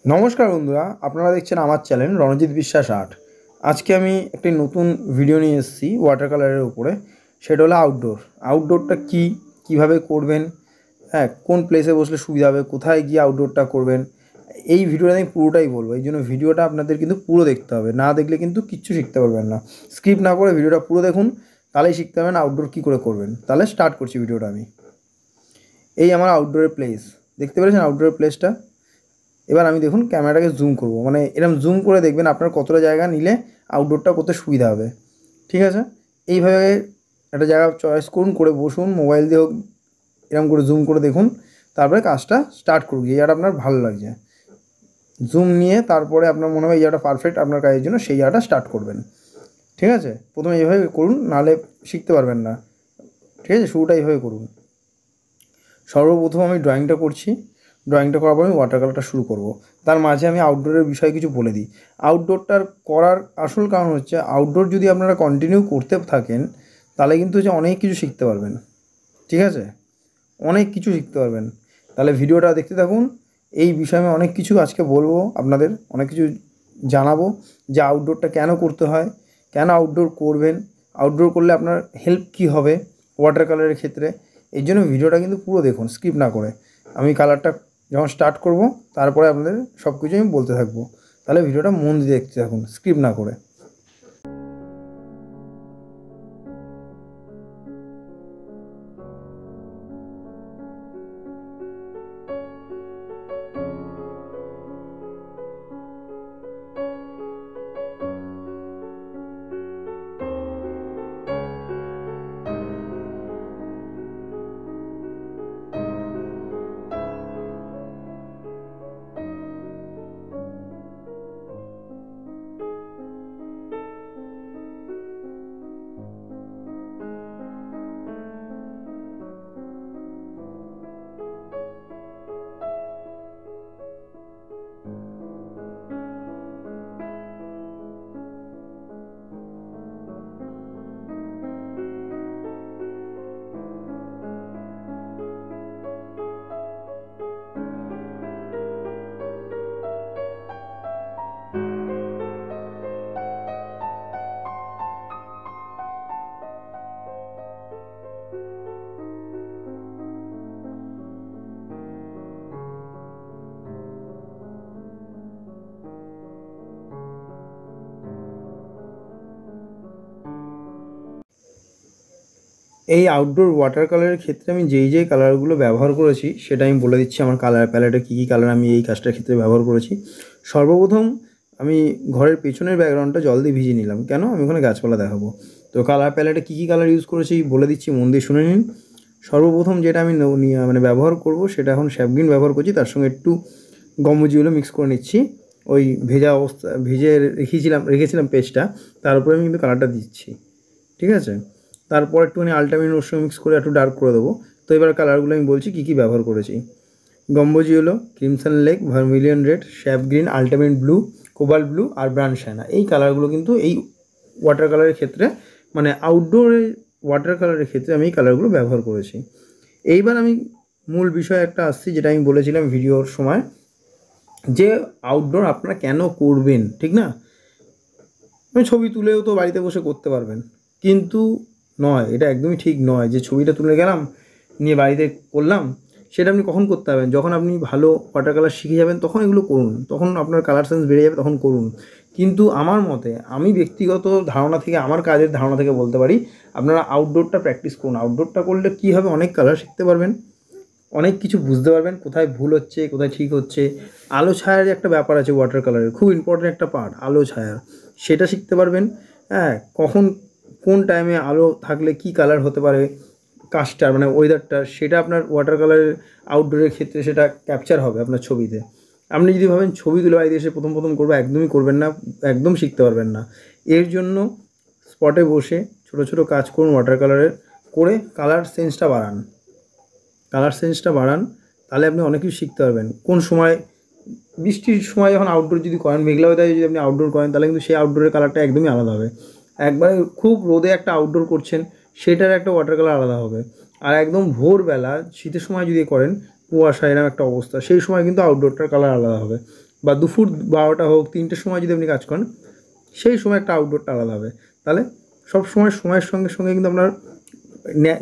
নমস্কার বন্ধুরা, আপনারা দেখছেন আমার চ্যানেল রণজিৎ বিশ্বাস আর্ট। আজকে আমি একটি নতুন ভিডিও নিয়ে এসেছি ওয়াটার কালারের উপরে। সেটা হলো আউটডোরটা কীভাবে করবেন, হ্যাঁ, কোন প্লেসে বসলে সুবিধা হবে, কোথায় গিয়ে আউটডোরটা করবেন, এই ভিডিওটা আমি পুরোটাই বলবো। এই জন্য ভিডিওটা আপনাদের কিন্তু পুরো দেখতে হবে, না দেখলে কিন্তু কিচ্ছু শিখতে পারবেন না। স্কিপ না করে ভিডিওটা পুরো দেখুন, তাহলেই শিখতে পারবেন আউটডোর কী করে করবেন। তাহলে স্টার্ট করছি ভিডিওটা আমি। এই আমার আউটডোরের প্লেস, দেখতে পেরেছেন আউটডোরের প্লেসটা। এবার আমি দেখুন ক্যামেরাটাকে জুম করব, মানে এরকম জুম করে দেখবেন আপনার কতটা জায়গা নিলে আউটডোরটা করতে সুবিধা হবে। ঠিক আছে, এইভাবে একটা জায়গা চয়েস করুন, করে বসুন, মোবাইল দিয়ে হোক, এরকম করে জুম করে দেখুন, তারপরে কাজটা স্টার্ট করুন। এই জায়গাটা আপনার ভালো লাগছে, জুম নিয়ে তারপরে আপনার মনে হয় এই জায়গাটা পারফেক্ট আপনার কাজের জন্য, সেই জায়গাটা স্টার্ট করবেন। ঠিক আছে, প্রথমে এইভাবে করুন, নাহলে শিখতে পারবেন না। ঠিক আছে, শুরুটা এইভাবে করুন। সর্বপ্রথম আমি ড্রয়িংটা করছি, ড্রয়িংটা করার পর আমি ওয়াটার কালারটা শুরু করব। তার মাঝে আমি আউটডোরের বিষয়ে কিছু বলে দিই। আউটডোরটার করার আসল কারণ হচ্ছে, আউটডোর যদি আপনারা কন্টিনিউ করতে থাকেন তাহলে কিন্তু হচ্ছে অনেক কিছু শিখতে পারবেন। ঠিক আছে, অনেক কিছু শিখতে পারবেন। তাহলে ভিডিওটা দেখতে থাকুন। এই বিষয়ে আমি অনেক কিছু আজকে বলবো, আপনাদের অনেক কিছু জানাবো যে আউটডোরটা কেন করতে হয়, কেন আউটডোর করবেন, আউটডোর করলে আপনার হেল্প কী হবে ওয়াটার কালারের ক্ষেত্রে। এই জন্য ভিডিওটা কিন্তু পুরো দেখুন, স্কিপ না করে। আমি কালারটা যখন স্টার্ট করব তারপরে আপনাদের সব কিছু আমি বলতে থাকবো। তাহলে ভিডিওটা মন দিয়ে দেখতে থাকুন, স্কিপ না করে। এই আউটডোর ওয়াটার কালারের ক্ষেত্রে আমি যেই কালারগুলো ব্যবহার করেছি সেটা আমি বলে দিচ্ছি। আমার কালার প্যালেটে কী কী কালার আমি এই কাজটার ক্ষেত্রে ব্যবহার করেছি। সর্বপ্রথম আমি ঘরের পেছনের ব্যাকগ্রাউন্ডটা জল দিয়ে ভিজিয়ে নিলাম, কেন, আমি ওখানে গাছপালা দেখাবো। তো কালার প্যালেটে কী কী কালার ইউজ করেছি বলে দিচ্ছি, মন দিয়ে শুনে নিন। সর্বপ্রথম যেটা আমি ব্যবহার করব সেটা এখন স্যাপগ্রিন ব্যবহার করছি, তার সঙ্গে একটু গমজিগুলো মিক্স করে নিচ্ছি। ওই ভিজে রেখেছিলাম পেস্টটা, তার উপরে আমি কিন্তু কালারটা দিচ্ছি। ঠিক আছে, তারপর একটুখানি আল্টামিন ওর সঙ্গে মিক্স করে একটু ডার্ক করে দেবো। তো এবার কালারগুলো আমি বলছি কী কী ব্যবহার করেছি। গম্বোজি হলো, crimson lake, vermilion red, sap green, ultramarine blue, cobalt blue আর ব্রাউন শ্যানা, এই কালারগুলো কিন্তু এই ওয়াটার কালারের ক্ষেত্রে, মানে আউটডোরে ওয়াটার কালারের ক্ষেত্রে আমি এই কালারগুলো ব্যবহার করেছি। এইবার আমি মূল বিষয় একটা আসছি, যেটা আমি বলেছিলাম ভিডিওর সময়, যে আউটডোর আপনারা কেন করবেন, ঠিক না। আমি ছবি তুলেও তো বাড়িতে বসে করতে পারবেন, কিন্তু নয়, এটা একদমই ঠিক নয় যে ছবিটা তুলে গেলাম নিয়ে বাড়িতে করলাম। সেটা আপনি কখন করতে পারবেন, যখন আপনি ভালো ওয়াটার কালার শিখে যাবেন তখন এগুলো করুন, তখন আপনার কালার সেন্স বেড়ে যাবে, তখন করুন। কিন্তু আমার মতে, আমি ব্যক্তিগত ধারণা থেকে, আমার কাজের ধারণা থেকে বলতে পারি, আপনারা আউটডোরটা প্র্যাকটিস করুন। আউটডোরটা করলে কী হবে, অনেক কালার শিখতে পারবেন, অনেক কিছু বুঝতে পারবেন, কোথায় ভুল হচ্ছে, কোথায় ঠিক হচ্ছে। আলো ছায়ার একটা ব্যাপার আছে ওয়াটার কালারের, খুব ইম্পর্ট্যান্ট একটা পার্ট, আলো ছায়া, সেটা শিখতে পারবেন। হ্যাঁ, কখন কোন টাইমে আলো থাকলে কি কালার হতে পারে, কাজটার মানে ওয়েদারটা, সেটা আপনার ওয়াটার কালারের আউটডোরের ক্ষেত্রে সেটা ক্যাপচার হবে আপনার ছবিতে। আপনি যদি ভাবেন ছবি তুলে বাড়িতে এসে প্রথম করবো, একদমই করবেন না, একদম শিখতে পারবেন না। এর জন্য স্পটে বসে ছোটো ছোটো কাজ করুন ওয়াটার কালারের, করে কালার সেন্সটা বাড়ান, তাহলে আপনি অনেক কিছু শিখতে পারবেন। কোন সময়, বৃষ্টির সময় যখন আউটডোর যদি করেন, মেঘলা ওয়েদারে যদি আপনি আউটডোর করেন, তাহলে কিন্তু সেই আউটডোরের কালারটা একদমই আলাদা হবে। একবারে খুব রোদে একটা আউটডোর করছেন, সেটার একটা ওয়াটার কালার আলাদা হবে। আর একদম ভোরবেলা শীতের সময় যদি করেন, কুয়াশা এরকম একটা অবস্থা, সেই সময় কিন্তু আউটডোরটার কালার আলাদা হবে। বা দুপুর 12টা হোক 3টের সময় যদি আপনি কাজ করেন, সেই সময় একটা আউটডোরটা আলাদা হবে। তাহলে সব সময় সময়ের সঙ্গে সঙ্গে কিন্তু আপনার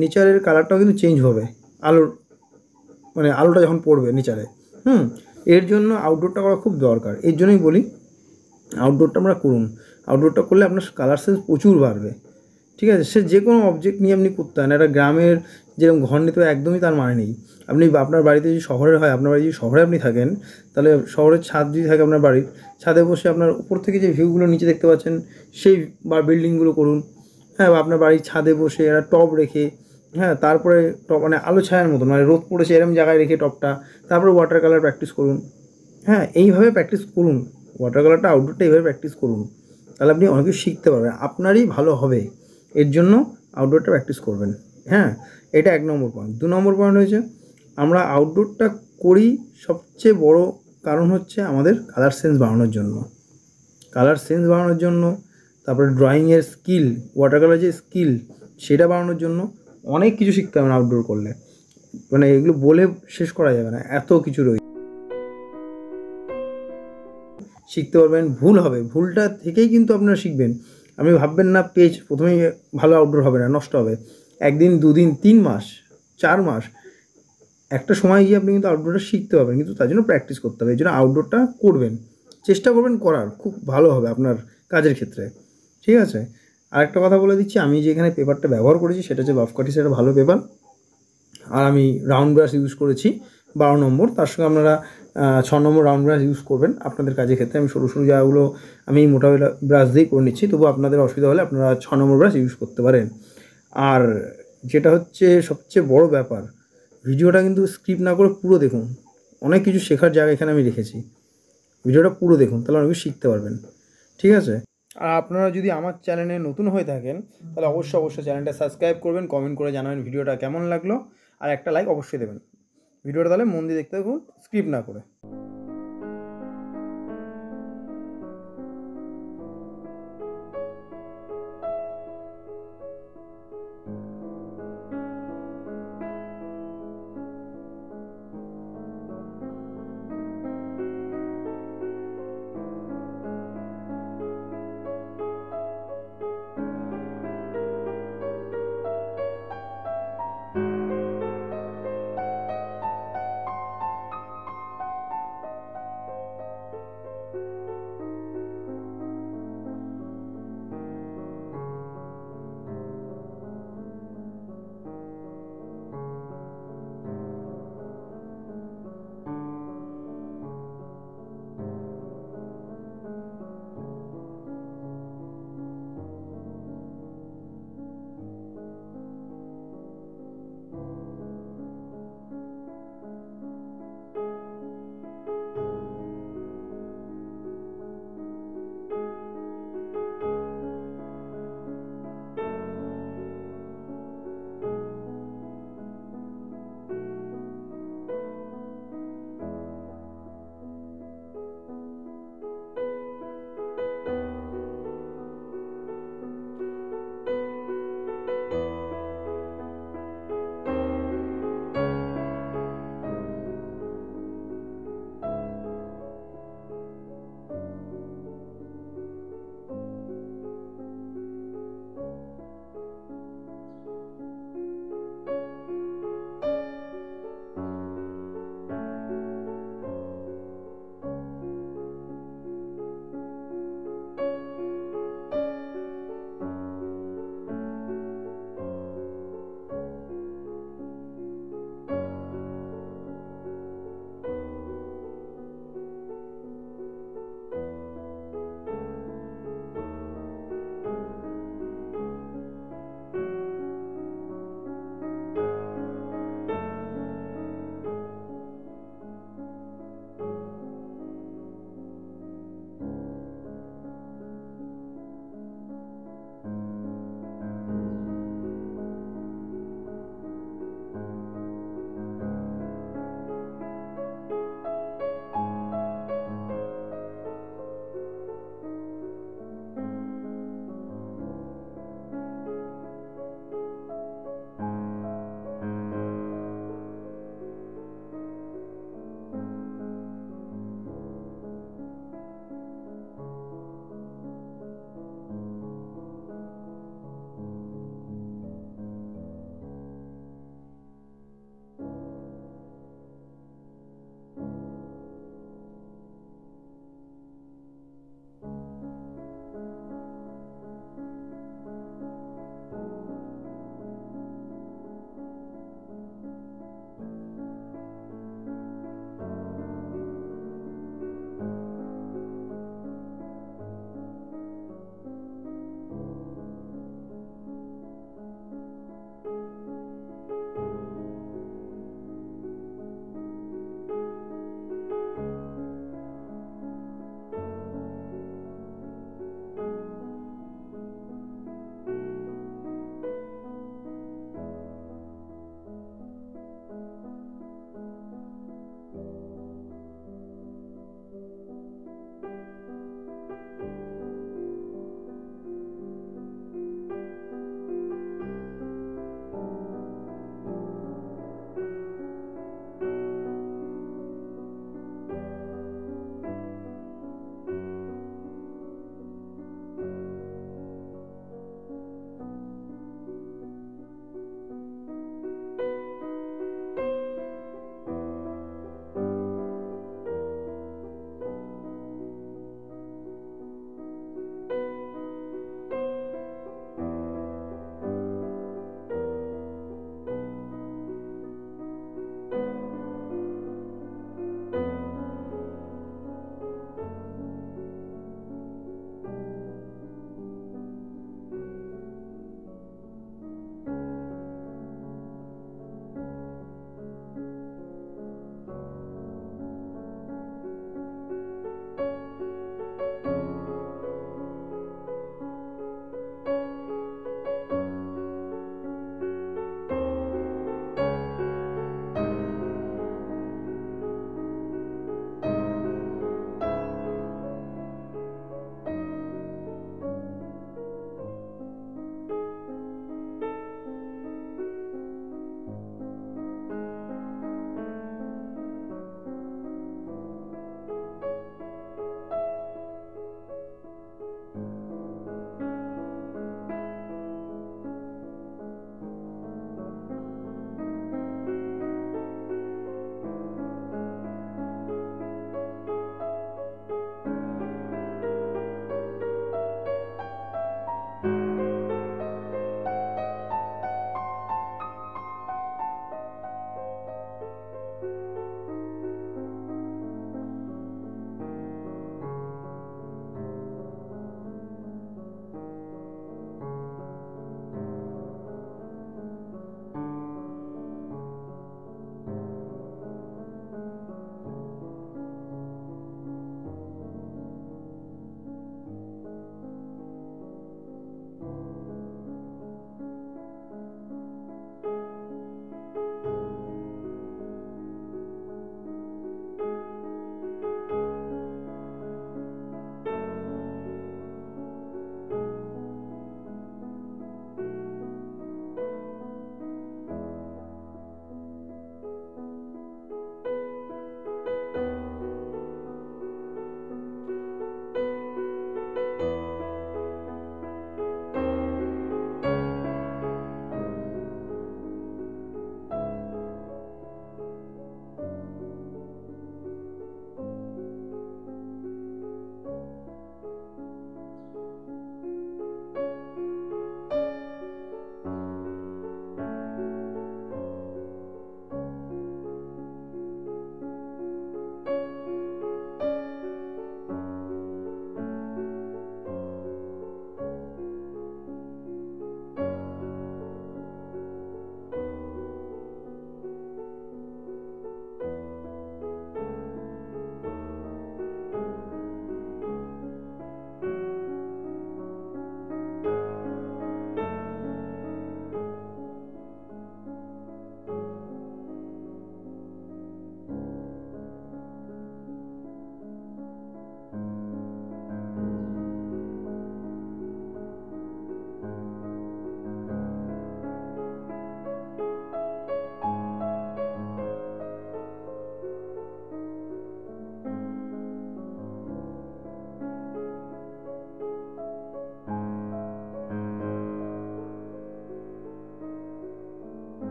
নেচারের কালারটাও কিন্তু চেঞ্জ হবে, আলোর মানে আলোটা যখন পড়বে নেচারে। এর জন্য আউটডোরটা করা খুব দরকার। এর জন্যই বলি আউটডোরটা আমরা করুন। আউটডোরটা করলে আপনার কালার সেন্স প্রচুর বাড়বে। ঠিক আছে, সে যে কোনো অবজেক্ট নিয়ে আপনি করতে পারেন। একটা গ্রামের যেরকম ঘর নিতে হবে একদমই তার মানে নেই। আপনি আপনার বাড়িতে যদি শহরের হয়, আপনার বাড়ি যদি শহরে আপনি থাকেন, তাহলে শহরের ছাদ যদি থাকে আপনার বাড়ির, ছাদে বসে আপনার উপর থেকে যে ভিউগুলো নিচে দেখতে পাচ্ছেন সেই বা বিল্ডিংগুলো করুন। হ্যাঁ, বা আপনার বাড়ির ছাদে বসে একটা টব রেখে, হ্যাঁ, তারপরে টব মানে আলো ছায়ার মতন, মানে রোদ পড়েছে এরকম জায়গায় রেখে টবটা, তারপরে ওয়াটার কালার প্র্যাকটিস করুন। হ্যাঁ, এইভাবে প্র্যাকটিস করুন। ওয়াটার কালারটা আউটডোরটা এইভাবে প্র্যাকটিস করুন। তাহলে আপনি অনেক কিছু শিখতে পারবেন, আপনারই ভালো হবে। এর জন্য আউটডোরটা প্র্যাকটিস করবেন। হ্যাঁ, এটা 1 নম্বর পয়েন্ট। 2 নম্বর পয়েন্ট হয়েছে, আমরা আউটডোরটা করি সবচেয়ে বড় কারণ হচ্ছে আমাদের কালার সেন্স বাড়ানোর জন্য। কালার সেন্স বাড়ানোর জন্য, তারপরে ড্রয়িংয়ের স্কিল, ওয়াটার কালার যে স্কিল সেটা বাড়ানোর জন্য অনেক কিছু শিখতে হবে আউটডোর করলে। মানে এগুলো বলে শেষ করা যাবে না, এত কিছু রয়েছে শিখতে পারবেন। ভুল হবে, ভুলটা থেকেই কিন্তু আপনারা শিখবেন। আপনি ভাববেন না পেজ প্রথমেই ভালো আউটডোর হবে না, নষ্ট হবে। 1 দিন 2 দিন 3 মাস 4 মাস একটা সময় গিয়ে আপনি কিন্তু আউটডোরটা শিখতে পারবেন, কিন্তু তার জন্য প্র্যাকটিস করতে হবে। এই জন্য আউটডোরটা করবেন, চেষ্টা করবেন করার, খুব ভালো হবে আপনার কাজের ক্ষেত্রে। ঠিক আছে, আরেকটা কথা বলে দিচ্ছি, আমি যেখানে পেপারটা ব্যবহার করেছি সেটা হচ্ছে বাফকাঠি, সেটা ভালো পেপার। আর আমি রাউন্ড ব্রাশ ইউজ করেছি 12 নম্বর, তার সঙ্গে আপনারা 6 নম্বর রাউন্ড ব্রাশ ইউজ করবেন আপনাদের কাজের ক্ষেত্রে। আমি সরু সরু জায়গাগুলো আমি মোটা ব্রাশ দিয়েই করে নিচ্ছি, তবু আপনাদের অসুবিধা হলে আপনারা 6 নম্বর ব্রাশ ইউজ করতে পারেন। আর যেটা হচ্ছে সবচেয়ে বড় ব্যাপার, ভিডিওটা কিন্তু স্কিপ না করে পুরো দেখুন। অনেক কিছু শেখার জায়গা এখানে আমি রেখেছি। ভিডিওটা পুরো দেখুন, তাহলে অনেক কিছু শিখতে পারবেন। ঠিক আছে, আর আপনারা যদি আমার চ্যানেলে নতুন হয়ে থাকেন, তাহলে অবশ্যই চ্যানেলটা সাবস্ক্রাইব করবেন, কমেন্ট করে জানাবেন ভিডিওটা কেমন লাগলো, আর একটা লাইক অবশ্যই দেবেন। ভিডিওটা তাহলে মন দিয়ে দেখতে থাকুন, স্কিপ না করে।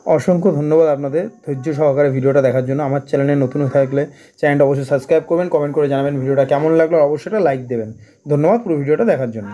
অসংখ্য ধন্যবাদ আপনাদের ধৈর্য সহকারে ভিডিওটা দেখার জন্য। আমার চ্যানেলে নতুন হয়ে থাকলে চ্যানেলটা অবশ্যই সাবস্ক্রাইব করবেন, কমেন্ট করে জানাবেন ভিডিওটা কেমন লাগলো, আর অবশ্যই একটা লাইক দেবেন। ধন্যবাদ পুরো ভিডিওটা দেখার জন্য।